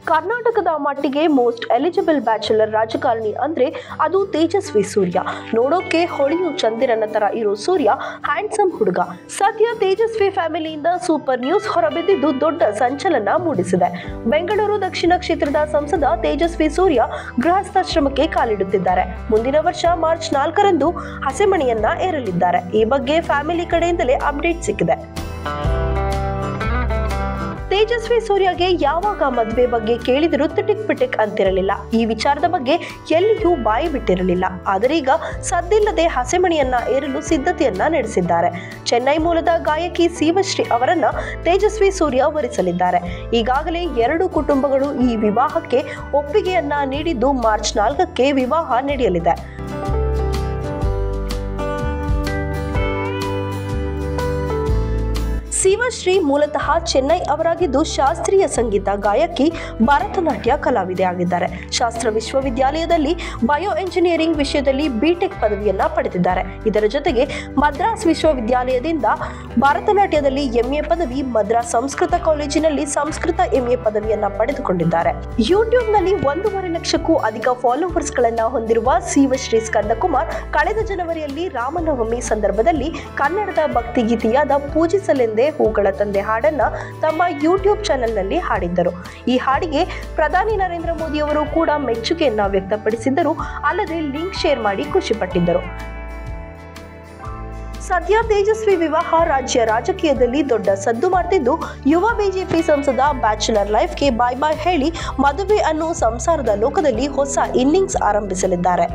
ಕರ್ನಾಟಕದ ಮಟ್ಟಿಗೆ most eligible bachelor ರಾಜಕಾರಣಿ ಅಂದ್ರೆ ಅದು ತೇಜಸ್ವಿ ಸೂರ್ಯ. ನೋಡೋಕೆ ಹೊಳೆಯು ಚಂದಿರನ ತರ ಇರೋ ಸೂರ್ಯ ಹ್ಯಾಂಡ್ಸಮ್ ಹುಡುಗ. ಸದ್ಯ ತೇಜಸ್ವಿ ಫ್ಯಾಮಿಲಿಯಿಂದ ಸೂಪರ್ ನ್ಯೂಸ್ ಹೊರಬಿದ್ದಿದ್ದು ದೊಡ್ಡ ಸಂಚಲನ ಮೂಡಿಸಿದೆ. ಬೆಂಗಳೂರು ದಕ್ಷಿಣ ಕ್ಷೇತ್ರದ ಸಂಸದ ತೇಜಸ್ವಿ ಸೂರ್ಯ ಗೃಹಸ್ಥಾಶ್ರಮಕ್ಕೆ ಕಾಲಿಡುತ್ತಿದ್ದಾರೆ. ಮುಂದಿನ ವರ್ಷ ಮಾರ್ಚ್ 4ರಂದು ಹಸೆಮಣೆಯನ್ನ ಏರಲಿದ್ದಾರೆ. ಈ ಬಗ್ಗೆ ಫ್ಯಾಮಿಲಿ ಕಡೆಯಿಂದಲೇ ಅಪ್ಡೇಟ್ ಸಿಕ್ಕಿದೆ. ತೇಜಸ್ವಿ ಸೂರ್ಯಗೆ ಯಾವಾಗ ಮದುವೆ ಬಗ್ಗೆ ಕೇಳಿದರೂ ತಿಟಿಕ್ ಪಿಟಿಕ್ ಅಂತಿರಲಿಲ್ಲ. ಈ ವಿಚಾರದ ಬಗ್ಗೆ ಎಲ್ಲಿಯೂ ಬಾಯಿ ಬಿಟ್ಟಿರಲಿಲ್ಲ. ಆದರೆ ಈಗ ಸದ್ದಿಲ್ಲದೆ ಹಸೆಮಣೆಯನ್ನ ಏರಲು ಸಿದ್ಧತೆಯನ್ನ ನಡೆಸಿದ್ದಾರೆ. ಚೆನ್ನೈ ಮೂಲದ ಗಾಯಕಿ ಶಿವಶ್ರೀ ಅವರನ್ನ ತೇಜಸ್ವಿ ಸೂರ್ಯ ವರಿಸಲಿದ್ದಾರೆ. ಈಗಾಗಲೇ 2 ಕುಟುಂಬಗಳು ಈ ವಿವಾಹಕ್ಕೆ ಒಪ್ಪಿಗೆಯನ್ನ ನೀಡಿದ್ದು ಮಾರ್ಚ್ 4ಕ್ಕೆ ವಿವಾಹ ನಡೆಯಲಿದೆ. ಶಿವಶ್ರೀ ಮೂಲತಃ ಚೆನ್ನೈ ಅವರಾಗಿದ್ದು ಶಾಸ್ತ್ರೀಯ ಸಂಗೀತ ಗಾಯಕಿ, ಭರತನಾಟ್ಯ ಕಲಾವಿದೆ ಆಗಿದ್ದಾರೆ. ಶಾಸ್ತ್ರ ವಿಶ್ವವಿದ್ಯಾಲಯದಲ್ಲಿ ಬಯೋ ಎಂಜಿನಿಯರಿಂಗ್ ವಿಷಯದಲ್ಲಿ ಬಿಟೆಕ್ ಪದವಿಯನ್ನ ಪಡೆದಿದ್ದಾರೆ. ಇದರ ಜೊತೆಗೆ ಮದ್ರಾಸ್ ವಿಶ್ವವಿದ್ಯಾಲಯದಿಂದ ಭರತನಾಟ್ಯದಲ್ಲಿ ಎಂಎ ಪದವಿ, ಮದ್ರಾಸ್ ಸಂಸ್ಕೃತ ಕಾಲೇಜಿನಲ್ಲಿ ಸಂಸ್ಕೃತ ಎಂಎ ಪದವಿಯನ್ನ ಪಡೆದುಕೊಂಡಿದ್ದಾರೆ. ಯೂಟ್ಯೂಬ್ನಲ್ಲಿ 1.5 ಲಕ್ಷಕ್ಕೂ ಅಧಿಕ ಫಾಲೋವರ್ಸ್ ಗಳನ್ನ ಹೊಂದಿರುವ ಶಿವಶ್ರೀ ಸ್ಕಂದಕುಮಾರ್ ಕಳೆದ ಜನವರಿಯಲ್ಲಿ ರಾಮನವಮಿ ಸಂದರ್ಭದಲ್ಲಿ ಕನ್ನಡದ ಭಕ್ತಿಗೀತೆಯಾದ ಪೂಜಿಸಲೆಂದೇ ಹೂಗಳ ತಂದೆ ಹಾಡನ್ನ ತಮ್ಮ ಯೂಟ್ಯೂಬ್ ಚಾನೆಲ್ ನಲ್ಲಿ ಹಾಡಿದ್ದರು. ಈ ಹಾಡಿಗೆ ಪ್ರಧಾನಿ ನರೇಂದ್ರ ಮೋದಿ ಅವರು ಕೂಡ ಮೆಚ್ಚುಗೆಯನ್ನ ವ್ಯಕ್ತಪಡಿಸಿದ್ದರು. ಅಲ್ಲದೆ ಲಿಂಕ್ ಶೇರ್ ಮಾಡಿ ಖುಷಿಪಟ್ಟಿದ್ದರು. ಸದ್ಯ ತೇಜಸ್ವಿ ವಿವಾಹ ರಾಜ್ಯ ರಾಜಕೀಯದಲ್ಲಿ ದೊಡ್ಡ ಸದ್ದು ಮಾಡ್ತಿದ್ದು, ಯುವ ಬಿಜೆಪಿ ಸಂಸದ ಬ್ಯಾಚುಲರ್ ಲೈಫ್ಗೆ ಬಾಯ್ ಬಾಯ್ ಹೇಳಿ ಮದುವೆ ಅನ್ನೋ ಸಂಸಾರದ ಲೋಕದಲ್ಲಿ ಹೊಸ ಇನ್ನಿಂಗ್ಸ್ ಆರಂಭಿಸಲಿದ್ದಾರೆ.